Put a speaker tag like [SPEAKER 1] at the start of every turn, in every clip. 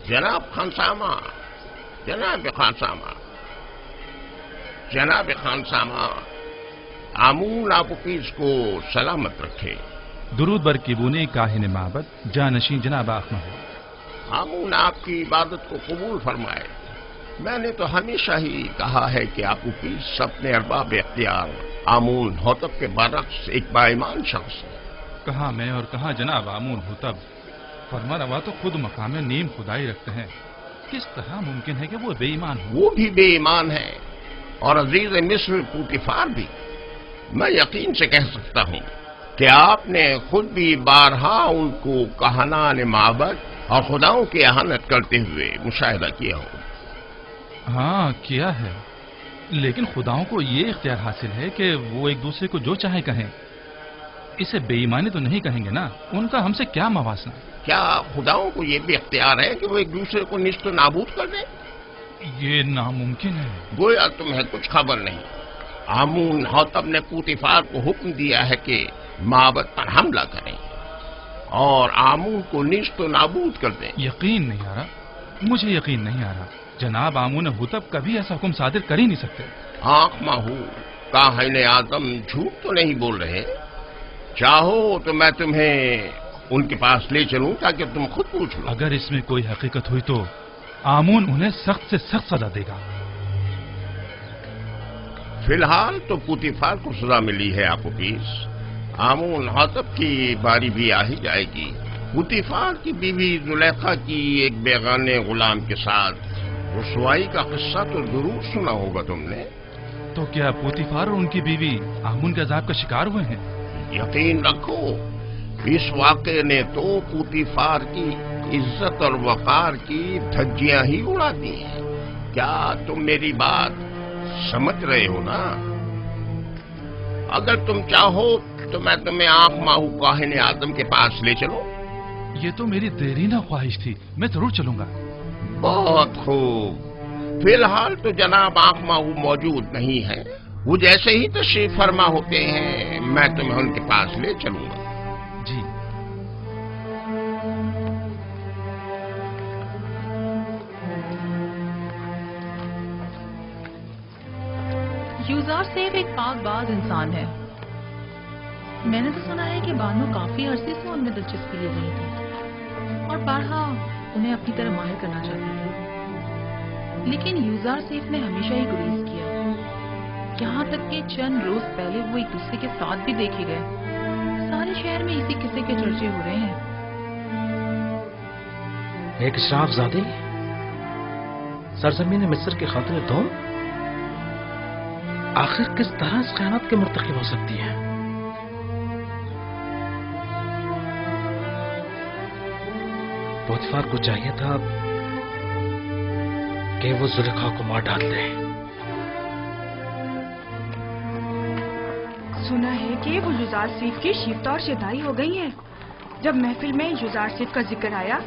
[SPEAKER 1] جناب خانسامہ، جناب خانسامہ، جناب خانسامہ، آمون آپوپیس کو سلامت رکھے۔
[SPEAKER 2] درود بر کیبونی کاہن معبد جانشین جناب آخمہو۔
[SPEAKER 1] آمون آپ کی عبادت کو قبول فرمائے۔ میں نے تو ہمیشہ ہی کہا ہے کہ آپوپیس اپنے ارباب اختیار آمون ہوتب کے برعکس ایک باایمان شخص ہے۔
[SPEAKER 2] کہاں میں اور کہاں جناب آمون ہوتب، فرما روا تو خود مقام نیم خدائی رکھتے ہیں، کس طرح ممکن ہے کہ وہ بے ایمان ہو؟
[SPEAKER 1] وہ بھی بے ایمان ہے اور عزیز مصر پوتیفار بھی۔ میں یقین سے کہہ سکتا ہوں کہ آپ نے خود بھی بارہا ان کو کہنان معبد اور خداؤں کی اہانت کرتے ہوئے مشاہدہ کیا ہو۔
[SPEAKER 2] ہاں کیا ہے، لیکن خداؤں کو یہ اختیار حاصل ہے کہ وہ ایک دوسرے کو جو چاہے کہیں، اسے بے ایمانی تو نہیں کہیں گے نا، ان کا ہم سے کیا موازنہ؟
[SPEAKER 1] کیا خداؤں کو یہ بھی اختیار ہے کہ وہ ایک دوسرے کو نیست و نابود کر دیں؟
[SPEAKER 2] یہ ناممکن ہے۔
[SPEAKER 1] گویا تمہیں کچھ خبر نہیں۔ آمون ہوتب نے پوتیفار کو حکم دیا ہے کہ معبد پر حملہ کریں اور آمون کو نیست و نابود کر دیں۔
[SPEAKER 2] یقین نہیں آ رہا، مجھے یقین نہیں آ رہا، جناب آمون ہوتب کبھی ایسا حکم صادر کر ہی نہیں سکتے۔
[SPEAKER 1] آنکھ ماہو، کاہن اعظم جھوٹ تو نہیں بول رہے؟ چاہو تو میں تمہیں ان کے پاس لے چلوں تاکہ تم خود پوچھ لو۔
[SPEAKER 2] اگر اس میں کوئی حقیقت ہوئی تو آمون انہیں سخت سے سخت سزا دے گا۔
[SPEAKER 1] فی الحال تو پوتیفار کو سزا ملی ہے آپوپیس، آمون ہوتب کی باری بھی آ ہی جائے گی۔ پوتیفار کی بیوی زلیخا کی ایک بیگانے غلام کے ساتھ رسوائی کا قصہ تو ضرور سنا ہوگا تم نے۔
[SPEAKER 2] تو کیا پوتیفار اور ان کی بیوی آمون کے عذاب کا شکار ہوئے ہیں؟
[SPEAKER 1] یقین رکھو، اس واقعے نے تو پوتیفار کی عزت اور وقار کی دھجیاں ہی اڑا دی ہیں۔ کیا تم میری بات سمجھ رہے ہو نا؟ اگر تم چاہو تو میں تمہیں آنکھ ماہو کاہن اعظم کے پاس لے چلوں۔
[SPEAKER 2] یہ تو میری دیرینہ خواہش تھی، میں ضرور چلوں گا۔
[SPEAKER 1] بہت خوب، فی الحال تو جناب آنکھ ماہو موجود نہیں ہے، وہ جیسے ہی تشریف فرما ہوتے ہیں میں تمہیں ان کے پاس لے چلوں گا۔
[SPEAKER 2] جی۔
[SPEAKER 3] یوزار سیف ایک پاک باز انسان ہے۔ میں نے تو سنا ہے کہ بانو کافی عرصے سے ان میں دلچسپی لے رہی تھی اور بارہا انہیں اپنی طرح ماہر کرنا چاہتی تھی، لیکن یوزار سیف نے ہمیشہ ہی گریز کیا، یہاں تک کہ چند روز پہلے وہ ایک دوسرے کے ساتھ بھی دیکھے گئے۔ سارے شہر میں اسی قصے کے چرچے ہو رہے ہیں۔
[SPEAKER 4] ایک اشراف زادی سرزمین مصر کے خاطر دوم، آخر کس طرح اس خیانت کے مرتکب ہو سکتی ہے؟ پوتیفار کو چاہیے تھا کہ وہ زلیخا کو مار ڈال دے۔
[SPEAKER 5] سنا ہے کہ وہ یوزار سیف کی شیفتہ اور شدائی ہو گئی ہیں۔ جب محفل میں یوزار سیف کا ذکر آیا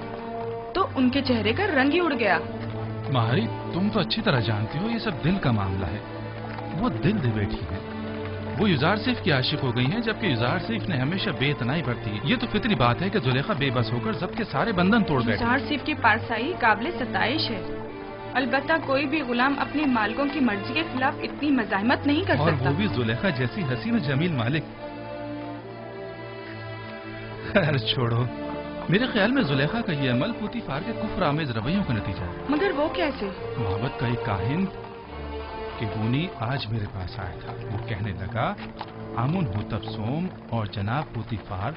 [SPEAKER 5] تو ان کے چہرے کا رنگ ہی اڑ گیا۔
[SPEAKER 2] مہاری، تم تو اچھی طرح جانتی ہو یہ سب دل کا معاملہ ہے، وہ دل دے بیٹھی ہیں، وہ یوزار سیف کی عاشق ہو گئی ہیں، جبکہ یوزار سیف نے ہمیشہ بے اتنائی برتی ہے۔ یہ تو فطری بات ہے کہ زلیخا بے بس ہو کر ضبط کے سارے بندھن توڑ بیٹھے۔
[SPEAKER 5] یوزار سیف کی پارسائی قابل ستائش ہے، البتہ کوئی بھی غلام اپنے مالکوں کی مرضی کے خلاف اتنی مزاحمت نہیں کر
[SPEAKER 2] اور
[SPEAKER 5] سکتا۔
[SPEAKER 2] وہ بھی زلیخا جیسی حسین و جمیل مالک۔ خیر چھوڑو، میرے خیال میں زلیخا کا یہ عمل پوتیفار کے کفر آمیز رویوں کا نتیجہ ہے۔
[SPEAKER 5] مگر وہ کیسے؟
[SPEAKER 2] معبد کا ایک کاہن کیبونی آج میرے پاس آیا تھا، وہ کہنے لگا آمون ہوتب سوم اور جناب پوتیفار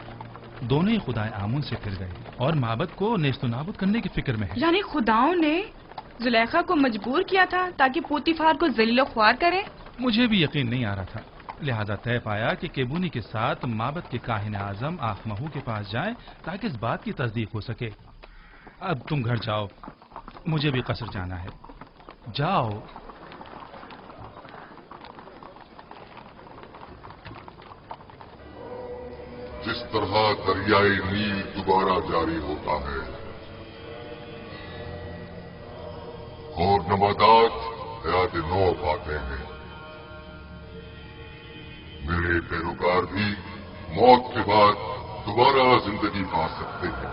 [SPEAKER 2] دونوں ہی خدائے آمون سے پھر گئے اور معبد کو نیست و نابود کرنے کی فکر میں ہے۔
[SPEAKER 5] یعنی خداؤں نے زلیخا کو مجبور کیا تھا تاکہ پوتیفار کو ذلیل و خوار کرے؟
[SPEAKER 2] مجھے بھی یقین نہیں آ رہا تھا، لہذا طے پایا کہ کیبونی کے ساتھ معبد کے کاہن اعظم آخمہو کے پاس جائیں تاکہ اس بات کی تصدیق ہو سکے۔ اب تم گھر جاؤ، مجھے بھی قصر جانا ہے، جاؤ۔
[SPEAKER 6] جس طرح دریائے نیل دوبارہ جاری ہوتا ہے اور نباتات حیات نو پاتے ہیں، میرے پیروکار بھی موت کے بعد دوبارہ زندگی پا سکتے ہیں،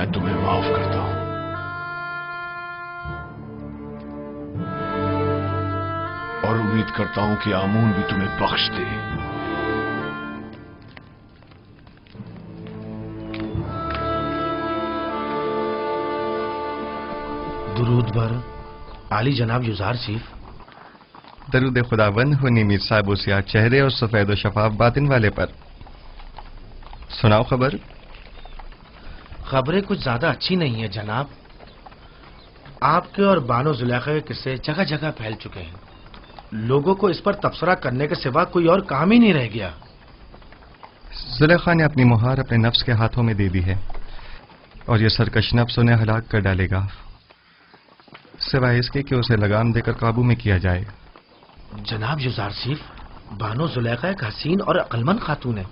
[SPEAKER 7] میں تمہیں معاف کرتا ہوں. اور امید کرتا ہوں کہ آمون بھی تمہیں بخش دے.
[SPEAKER 4] درود بر عالی جناب یوزار سیف.
[SPEAKER 8] درود خداوند ہونی میر صاحب و سیاہ چہرے اور سفید و شفاف باطن والے پر. سناؤ خبر.
[SPEAKER 4] خبریں کچھ زیادہ اچھی نہیں ہیں جناب. آپ کے اور بانو زلیخا کے قصے جگہ جگہ پھیل چکے ہیں. لوگوں کو اس پر تبصرہ کرنے کے سوا کوئی اور کام ہی نہیں رہ گیا.
[SPEAKER 8] زلیخا نے اپنی مہار اپنے نفس کے ہاتھوں میں دے دی ہے اور یہ سرکش نفس انہیں ہلاک کر ڈالے گا، سوائے اس کے کہ اسے لگام دے کر قابو میں کیا جائے.
[SPEAKER 4] جناب یوزار سیف، بانو زلیخا ایک حسین اور عقلمند خاتون ہے.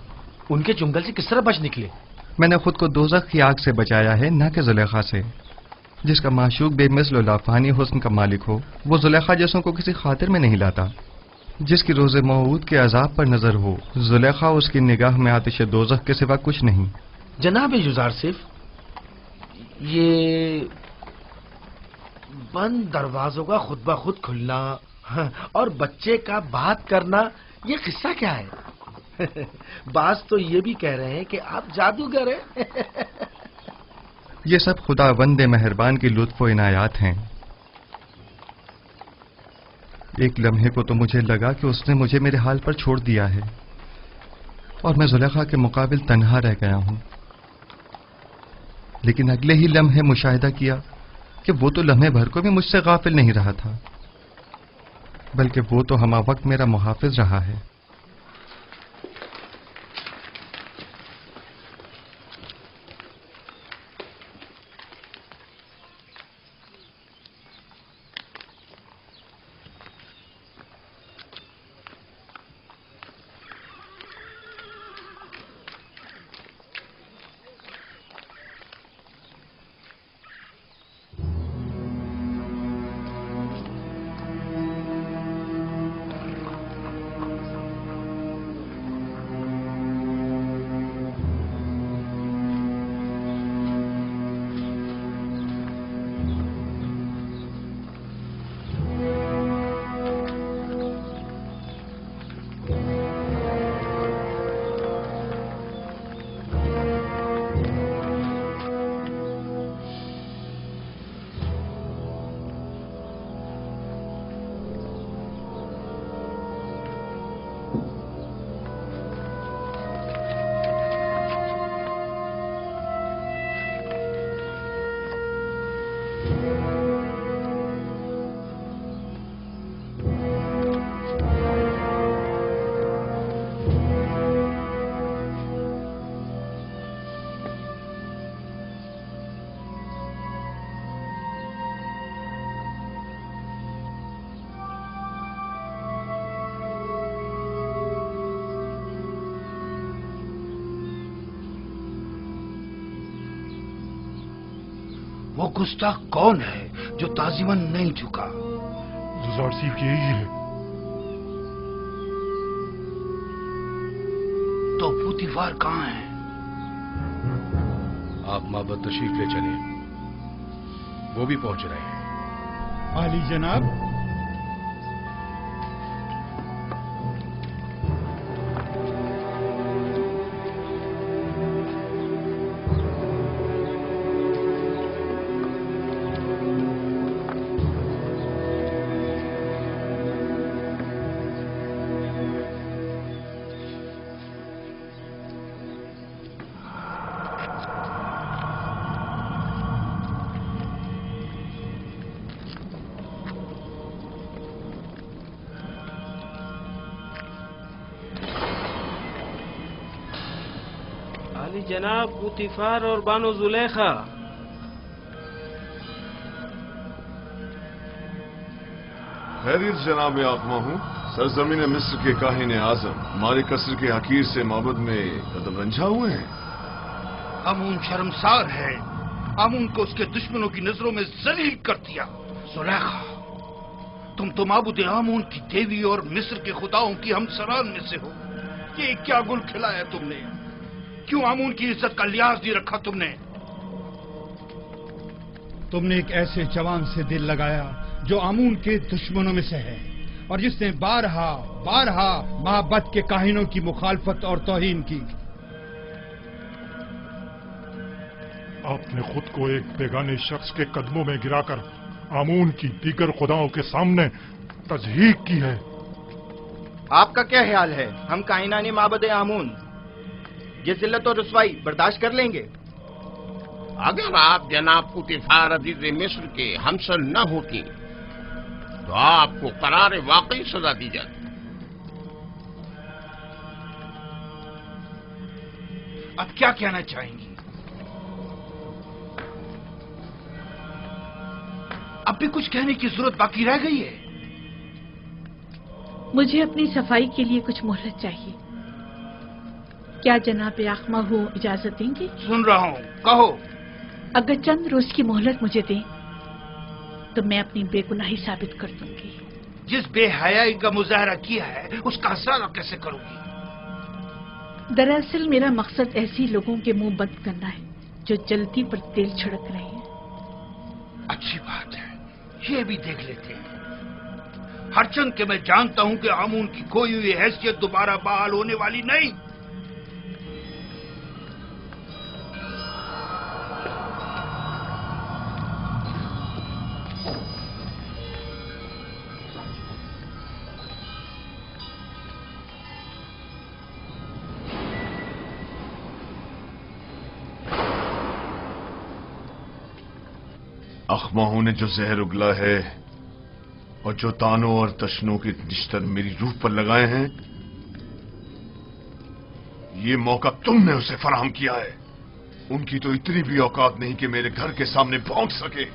[SPEAKER 4] ان کے چنگل سے کس طرح بچ نکلے؟
[SPEAKER 8] میں نے خود کو دوزخ کی آگ سے بچایا ہے، نہ کہ زلیخا سے. جس کا معشوق بے مثل و لافانی حسن کا مالک ہو وہ زلیخا جیسوں کو کسی خاطر میں نہیں لاتا. جس کی روز موعود کے عذاب پر نظر ہو، زلیخا اس کی نگاہ میں آتش دوزخ کے سوا کچھ نہیں.
[SPEAKER 4] جناب یوزار سیف، یہ بند دروازوں کا خود بخود کھلنا اور بچے کا بات کرنا، یہ قصہ کیا ہے؟ بعض تو یہ بھی کہہ رہے ہیں کہ آپ جادوگر ہیں.
[SPEAKER 8] یہ سب خدا وند مہربان کی لطف و عنایات ہیں. ایک لمحے کو تو مجھے لگا کہ اس نے مجھے میرے حال پر چھوڑ دیا ہے اور میں زلیخا کے مقابل تنہا رہ گیا ہوں. لیکن اگلے ہی لمحے مشاہدہ کیا کہ وہ تو لمحے بھر کو بھی مجھ سے غافل نہیں رہا تھا، بلکہ وہ تو ہمہ وقت میرا محافظ رہا ہے.
[SPEAKER 7] وہ گستاخ کون ہے جو تعظیماً نہیں جھکا؟
[SPEAKER 9] یوزار سیف کی یہی ہے.
[SPEAKER 7] تو پوتیفار کہاں ہے؟
[SPEAKER 9] آپ معبد تشریف لے چلیں، وہ بھی پہنچ رہے ہیں.
[SPEAKER 10] عالی جناب،
[SPEAKER 11] جناب پوتیفار اور بانو زلیخا.
[SPEAKER 6] خیریت جناب آقما ہوں. سرزمین مصر کے کاہن اعظم ہمارے قصر کے حقیر سے معبد میں قدم رنجھا ہوئے ہیں.
[SPEAKER 7] آمون شرمسار ہے. آمون کو اس کے دشمنوں کی نظروں میں ذلیل کر دیا. زلیخا، تم تو معبود آمون کی دیوی اور مصر کے خداؤں کی ہمسران میں سے ہو. یہ کیا گل کھلایا تم نے؟ کیوں آمون کی عزت کا لحاظ نہیں رکھا تم نے؟
[SPEAKER 10] تم نے ایک ایسے جوان سے دل لگایا جو آمون کے دشمنوں میں سے ہے اور جس نے بارہا محبت کے کاہنوں کی مخالفت اور توہین کی.
[SPEAKER 12] آپ نے خود کو ایک بیگانے شخص کے قدموں میں گرا کر آمون کی دیگر خداؤں کے سامنے تضحیق کی ہے.
[SPEAKER 13] آپ کا کیا خیال ہے؟ ہم کائنانی معبد آمون یہ ذلت اور رسوائی برداشت کر لیں گے؟
[SPEAKER 1] اگر آپ جناب پوتیفار عزیز مصر کے ہمسر نہ ہوتی تو آپ کو قرار واقعی سزا دی جاتی.
[SPEAKER 7] اب کیا کہنا چاہیں گی؟ اب بھی کچھ کہنے کی ضرورت باقی رہ گئی ہے؟
[SPEAKER 5] مجھے اپنی صفائی کے لیے کچھ مہلت چاہیے. کیا جناب یاخما ہو اجازت دیں گے؟
[SPEAKER 7] سن رہا ہوں، کہو.
[SPEAKER 5] اگر چند روز کی مہلت مجھے دیں تو میں اپنی بے گناہی ثابت کر دوں گی.
[SPEAKER 7] جس بے حیائی کا مظاہرہ کیا ہے اس کا اثر کیسے کروں گی؟
[SPEAKER 5] دراصل میرا مقصد ایسی لوگوں کے منہ بند کرنا ہے جو جلدی پر تیل چھڑک رہے ہیں.
[SPEAKER 7] اچھی بات ہے، یہ بھی دیکھ لیتے ہیں. ہرچند کہ میں جانتا ہوں کہ آمون کی کھوئی ہوئی حیثیت دوبارہ بحال ہونے والی نہیں.
[SPEAKER 6] اخماہوں نے جو زہر اگلا ہے اور جو تانوں اور تشنوں کے نشتر میری روح پر لگائے ہیں، یہ موقع تم نے اسے فراہم کیا ہے. ان کی تو اتنی بھی اوقات نہیں کہ میرے گھر کے سامنے بھونک سکے.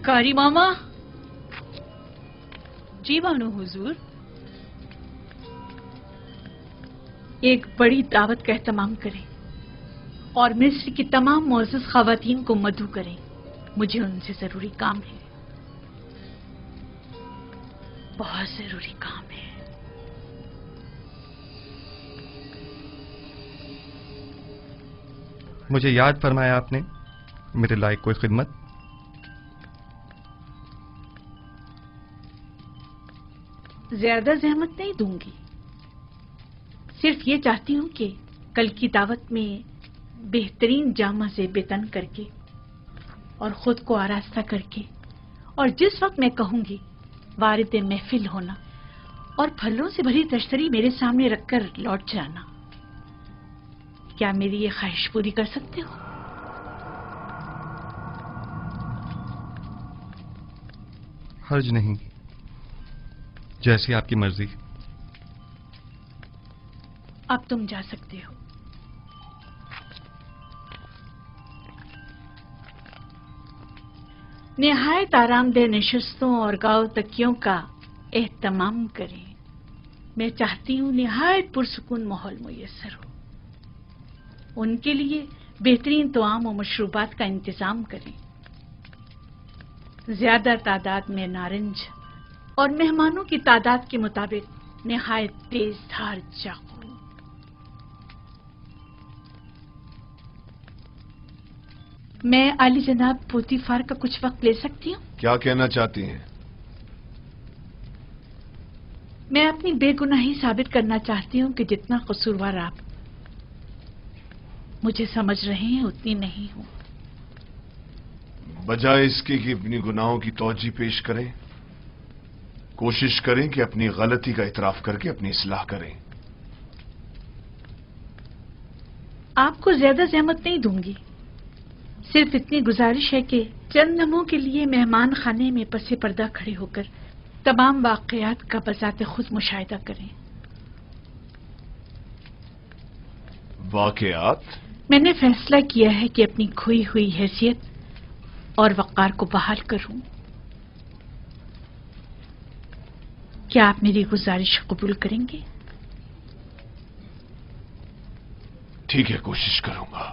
[SPEAKER 5] کاری ماما.
[SPEAKER 3] جی بانو حضور.
[SPEAKER 5] ایک بڑی دعوت کا اہتمام کریں اور مصر کی تمام معزز خواتین کو مدعو کریں. مجھے ان سے ضروری کام ہے، بہت ضروری کام ہے.
[SPEAKER 8] مجھے یاد فرمایا آپ نے میرے لائق کوئی خدمت؟
[SPEAKER 5] زیادہ زحمت نہیں دوں گی، صرف یہ چاہتی ہوں کہ کل کی دعوت میں بہترین جامہ سے بےتن کر کے اور خود کو آراستہ کر کے اور جس وقت میں کہوں گی وارد محفل ہونا اور پھلوں سے بھری تشتری میرے سامنے رکھ کر لوٹ جانا. کیا میری یہ خواہش پوری کر سکتے ہو؟
[SPEAKER 8] حرج نہیں، جیسی آپ کی مرضی.
[SPEAKER 5] اب تم جا سکتے ہو. نہایت آرام دہ نشستوں اور گاؤ تکیوں کا اہتمام کریں. میں چاہتی ہوں نہایت پرسکون ماحول میسر ہو. ان کے لیے بہترین طعام و مشروبات کا انتظام کریں. زیادہ تعداد میں نارنج اور مہمانوں کی تعداد کے مطابق نہایت تیز دھار چاقو. میں عالی جناب پوتیفار کا کچھ وقت لے سکتی ہوں؟
[SPEAKER 6] کیا کہنا چاہتی ہیں؟
[SPEAKER 5] میں اپنی بے گناہی ثابت کرنا چاہتی ہوں کہ جتنا قصوروار آپ مجھے سمجھ رہے ہیں اتنی نہیں ہوں.
[SPEAKER 6] بجائے اس کے کہ اپنی گناہوں کی توجہ پیش کریں، کوشش کریں کہ اپنی غلطی کا اعتراف کر کے اپنی اصلاح کریں.
[SPEAKER 5] آپ کو زیادہ زحمت نہیں دوں گی، صرف اتنی گزارش ہے کہ چند لمحوں کے لیے مہمان خانے میں پس پردہ کھڑے ہو کر تمام واقعات کا بذات خود مشاہدہ کریں.
[SPEAKER 6] واقعات؟
[SPEAKER 5] میں نے فیصلہ کیا ہے کہ اپنی کھوئی ہوئی حیثیت اور وقار کو بحال کروں. کیا آپ میری گزارش قبول کریں گے؟
[SPEAKER 6] ٹھیک ہے، کوشش کروں گا.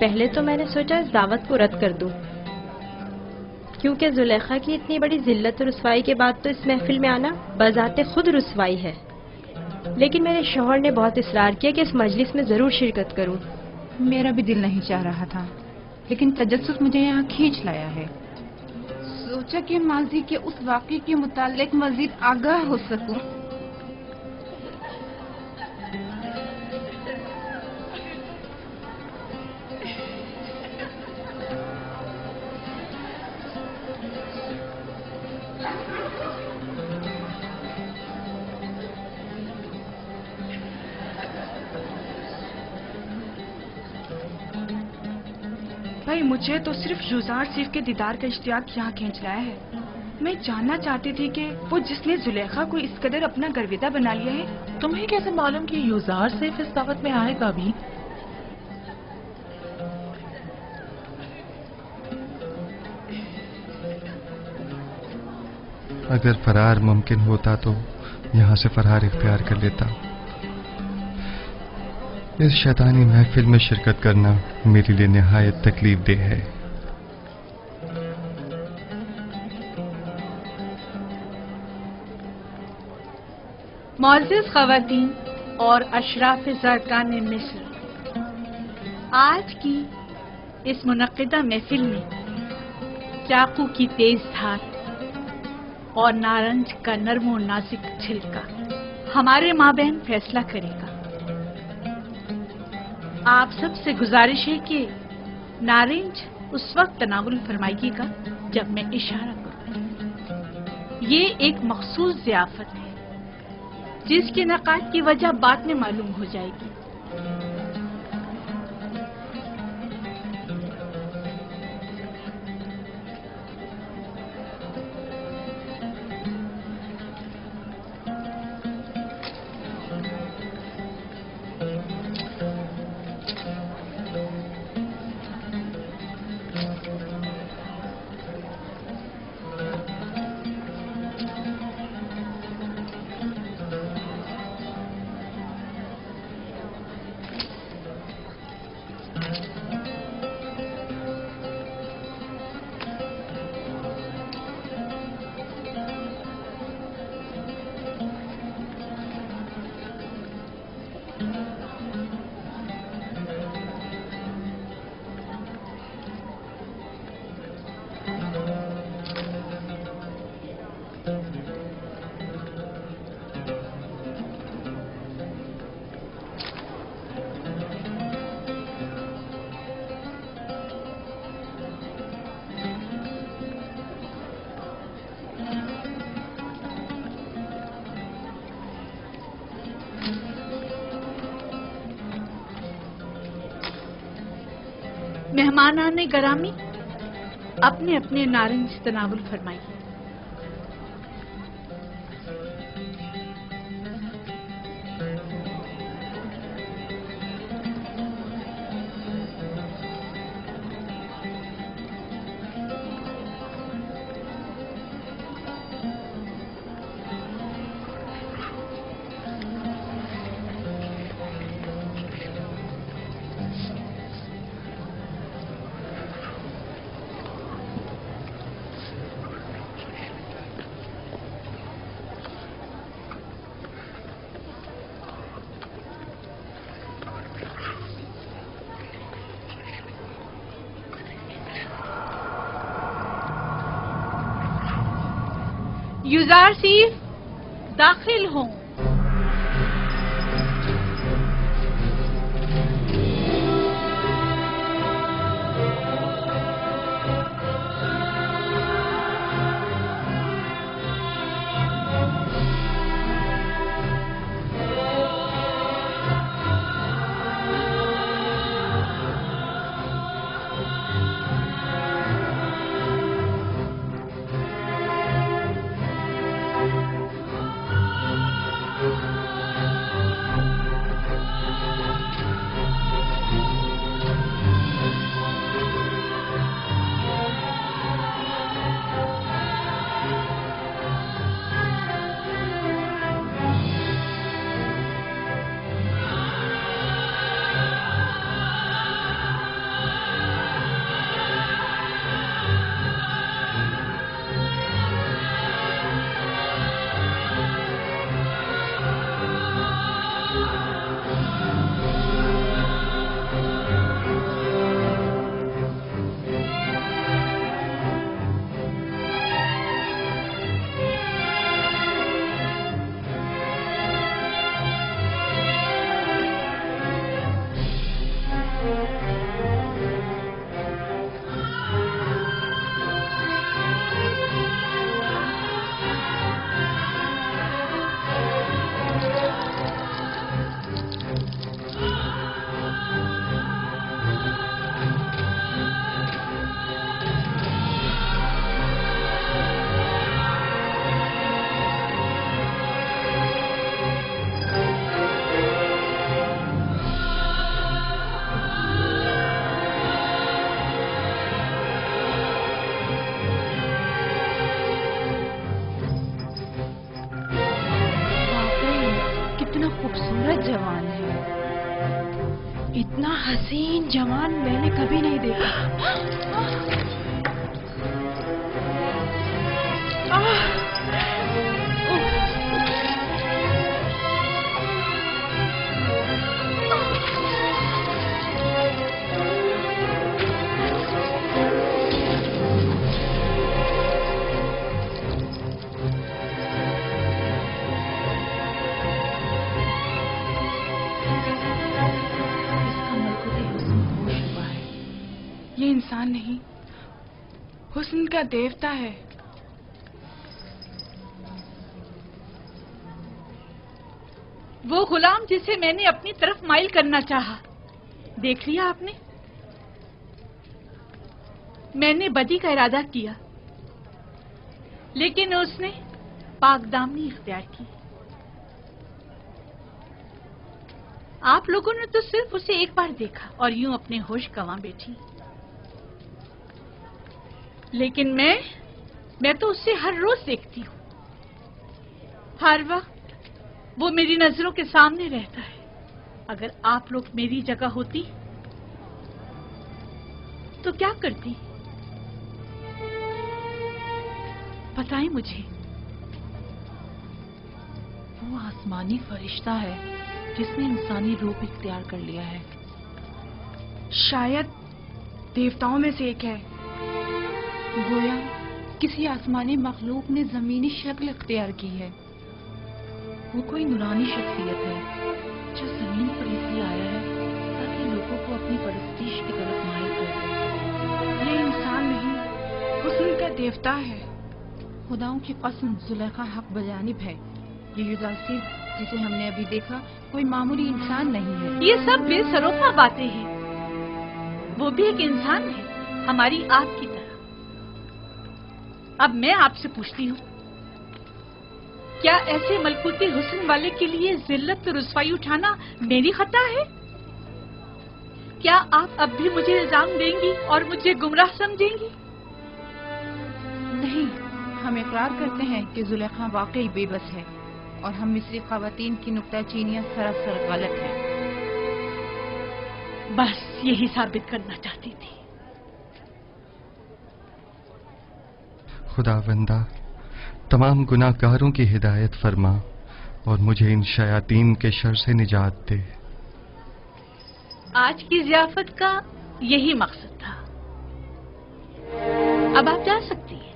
[SPEAKER 14] پہلے تو میں نے سوچا اس دعوت کو رد کر دوں، کیونکہ زلیخا کی اتنی بڑی ذلت و رسوائی کے بعد تو اس محفل میں آنا بذات خود رسوائی ہے، لیکن میرے شوہر نے بہت اصرار کیا کہ اس مجلس میں ضرور شرکت کروں۔
[SPEAKER 3] میرا بھی دل نہیں چاہ رہا تھا، لیکن تجسس مجھے یہاں کھینچ لایا ہے۔ سوچا کہ ماضی کے اس واقعے کے متعلق مزید آگاہ ہو سکوں۔ بھائی مجھے تو صرف یوزار سیف کے دیدار کا اشتیاق یہاں کھینچ لایا ہے۔ میں جاننا چاہتی تھی کہ وہ جس نے زلیخا کو اس قدر اپنا گرویدہ بنا لیا ہے، تمہیں کیسے معلوم کہ یوزار سیف اس دعوت میں آئے گا بھی؟
[SPEAKER 8] اگر فرار ممکن ہوتا تو یہاں سے فرار اختیار کر لیتا۔ اس شیطانی محفل میں شرکت کرنا میرے لیے نہایت تکلیف دہ ہے۔
[SPEAKER 5] معزز خواتین اور اشراف زرکان مصر، آج کی اس منعقدہ محفل میں چاقو کی تیز دھار اور نارنج کا نرم و نازک چھلکا ہمارے مابین فیصلہ کرے گا۔ آپ سب سے گزارش ہے کہ نارنج اس وقت تناول فرمائیے گا جب میں اشارہ کروں۔ یہ ایک مخصوص ضیافت ہے جس کے انعقاد کی وجہ بعد میں معلوم ہو جائے گی۔ مہمانان گرامی، اپنے اپنے نارنج تناول فرمائیے۔ یوزارسیف داخل ہوں۔
[SPEAKER 14] خوبصورت جوان ہے، اتنا حسین جوان میں نے کبھی نہیں دیکھا۔
[SPEAKER 15] یہ انسان نہیں، حسن کا دیوتا ہے۔
[SPEAKER 5] وہ غلام جسے میں نے اپنی طرف مائل کرنا چاہا، دیکھ لیا آپ نے؟ میں نے بدی کا ارادہ کیا، لیکن اس نے پاک دامنی اختیار کی۔ آپ لوگوں نے تو صرف اسے ایک بار دیکھا اور یوں اپنے ہوش گنوا بیٹھی، لیکن میں تو اسے ہر روز دیکھتی ہوں، ہر وقت وہ میری نظروں کے سامنے رہتا ہے۔ اگر آپ لوگ میری جگہ ہوتی تو کیا کرتی؟ بتائیں مجھے۔
[SPEAKER 3] وہ آسمانی فرشتہ ہے جس نے انسانی روپ اختیار کر لیا ہے۔
[SPEAKER 15] شاید دیوتاؤں میں سے ایک ہے،
[SPEAKER 3] گویا کسی آسمانی مخلوق نے زمینی شکل اختیار کی ہے۔ وہ کوئی نورانی شخصیت ہے جو زمین پر اس لیے آیا ہے تاکہ لوگوں کو اپنی پرستش کی طرف مائل کر دے۔
[SPEAKER 15] یہ انسان نہیں، حسن کا دیوتا ہے۔
[SPEAKER 3] خداؤں کی قسم، زلیخا حق بجانب ہے۔ یہ یوزارسیف جسے ہم نے ابھی دیکھا کوئی معمولی انسان نہیں ہے۔
[SPEAKER 5] یہ سب بے سروپا باتیں ہیں۔ وہ بھی ایک انسان ہے، ہماری آپ کی طرح۔ اب میں آپ سے پوچھتی ہوں، کیا ایسے ملکوتی حسن والے کے لیے ذلت و رسوائی اٹھانا میری خطا ہے؟ کیا آپ اب بھی مجھے الزام دیں گی اور مجھے گمراہ سمجھیں گی؟
[SPEAKER 15] نہیں، ہم اقرار کرتے ہیں کہ زلیخا واقعی بے بس ہے اور ہم مصری خواتین کی نکتہ چینیاں سراسر غلط ہیں۔
[SPEAKER 5] بس یہی ثابت کرنا چاہتی تھی۔
[SPEAKER 8] خداوندہ تمام گناہ گاروں کی ہدایت فرما اور مجھے ان شیاطین کے شر سے نجات دے۔
[SPEAKER 5] آج کی ضیافت کا یہی مقصد تھا، اب آپ جا سکتی ہیں۔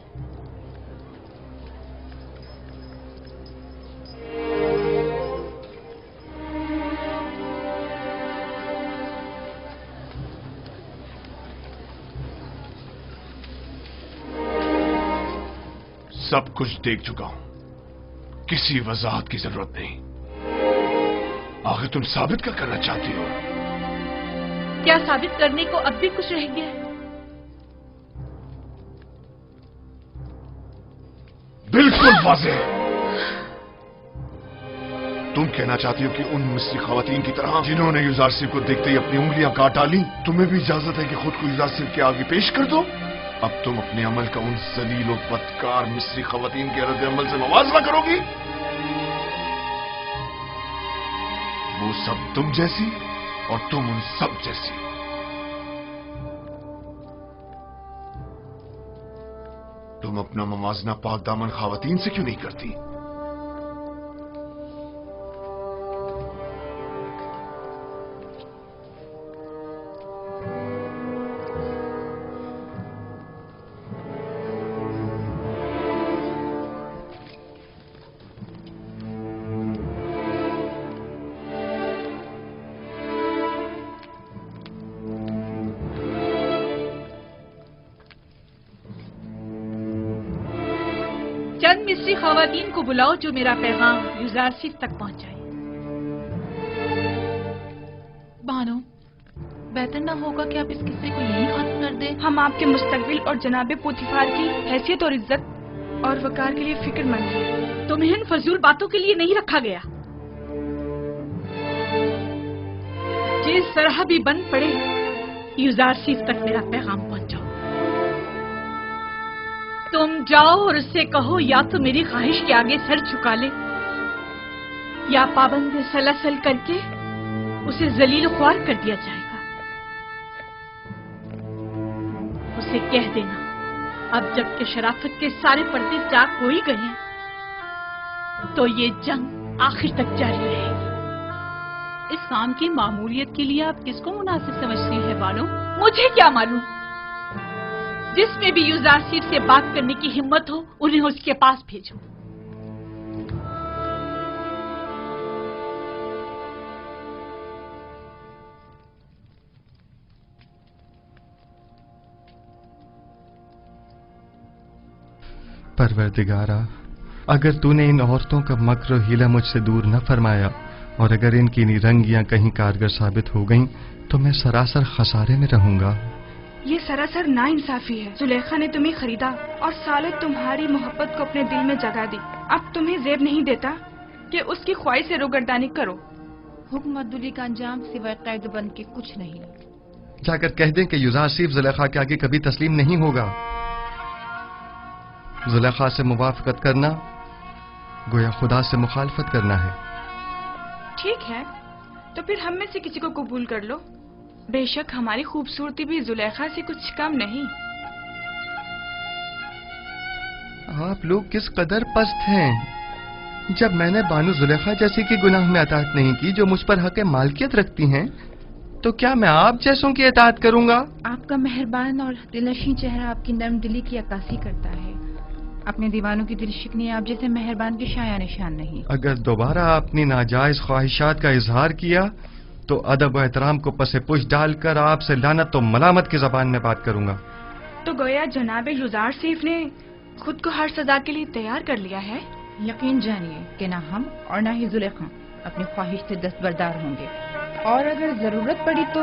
[SPEAKER 9] سب کچھ دیکھ چکا ہوں، کسی وضاحت کی ضرورت نہیں۔ آخر تم ثابت کیا کرنا چاہتی ہو؟
[SPEAKER 5] کیا ثابت کرنے کو اب بھی کچھ رہ گیا ہے؟
[SPEAKER 9] بالکل واضح ہے۔ تم کہنا چاہتی ہو کہ ان مصری خواتین کی طرح جنہوں نے یوزارسیف کو دیکھتے ہی اپنی انگلیاں کاٹ ڈالی، تمہیں بھی اجازت ہے کہ خود کو یوزارسیف کے آگے پیش کر دو؟ اب تم اپنے عمل کا ان ذلیل و بدکار مصری خواتین کے رد عمل سے موازنہ کرو گی؟ وہ سب تم جیسی اور تم ان سب جیسی۔ تم اپنا موازنہ پاک دامن خواتین سے کیوں نہیں کرتی؟
[SPEAKER 5] چند مصری خواتین کو بلاؤ جو میرا پیغام یوزارسیف تک پہنچائے۔
[SPEAKER 15] بانو، بہتر نہ ہوگا کہ آپ اس قصے کو یہیں ختم کر دیں؟ ہم آپ کے مستقبل اور جناب پوتیفار کی حیثیت اور عزت اور وقار کے لیے فکر مند ہیں۔
[SPEAKER 5] تمہیں ان فضول باتوں کے لیے نہیں رکھا گیا۔ جس طرح بھی بند پڑے یوزارسیف تک میرا پیغام پہنچاؤ۔ تم جاؤ اور اس سے کہو یا تو میری خواہش کے آگے سر جھکا لے یا پابند سلاسل کر کے اسے ذلیل و خوار کر دیا جائے گا۔ اسے کہہ دینا اب جب کہ شرافت کے سارے پردے چاک ہو ہی گئے ہیں تو یہ جنگ آخر تک جاری رہے گی۔ اس کام کی معمولیت کے لیے آپ کس کو مناسب سمجھتی ہیں بانو؟ مجھے کیا معلوم؟ جس میں بھی یوزارسیف سے بات کرنے کی ہمت ہو انہیں اس کے پاس بھیجو۔
[SPEAKER 8] پروردگارا، اگر تو نے ان عورتوں کا مکر و حیلہ مجھ سے دور نہ فرمایا اور اگر ان کی نیرنگیاں کہیں کارگر ثابت ہو گئیں تو میں سراسر خسارے میں رہوں گا۔
[SPEAKER 15] یہ سراسر نا انصافی ہے۔ زلیخا نے تمہیں خریدا اور سالوں تمہاری محبت کو اپنے دل میں جگہ دی۔ اب تمہیں زیب نہیں دیتا کہ اس کی خواہش سے روگردانی کرو۔ حکم عدلی کا انجام سوائے قید بند کے کچھ نہیں۔
[SPEAKER 8] جا کر کہہ دیں کہ یوزارسیف زلیخا کے آگے کبھی تسلیم نہیں ہوگا۔ زلیخا سے موافقت کرنا گویا خدا سے مخالفت کرنا ہے۔
[SPEAKER 15] ٹھیک ہے، تو پھر ہم میں سے کسی کو قبول کر لو۔ بے شک ہماری خوبصورتی بھی زلیخا سے کچھ کم نہیں۔
[SPEAKER 8] آپ لوگ کس قدر پست ہیں۔ جب میں نے بانو زلیخا جیسی کی گناہ میں اطاعت نہیں کی جو مجھ پر حق مالکیت رکھتی ہیں تو کیا میں آپ جیسوں کی اطاعت کروں گا؟
[SPEAKER 15] آپ کا مہربان اور دلنشین چہرہ آپ کی نرم دلی کی عکاسی کرتا ہے۔ اپنے دیوانوں کی دل شکنی آپ جیسے مہربان کے شایع نشان نہیں۔
[SPEAKER 8] اگر دوبارہ اپنی ناجائز خواہشات کا اظہار کیا تو ادب و احترام کو پس پش ڈال کر آپ سے لعنت و ملامت کی زبان میں بات کروں گا۔
[SPEAKER 15] تو گویا جناب یوزارسیف نے خود کو ہر سزا کے لیے تیار کر لیا ہے۔
[SPEAKER 16] یقین جانیے کہ نہ ہم اور نہ ہی زلیخا اپنی خواہش سے دستبردار ہوں گے، اور اگر ضرورت پڑی تو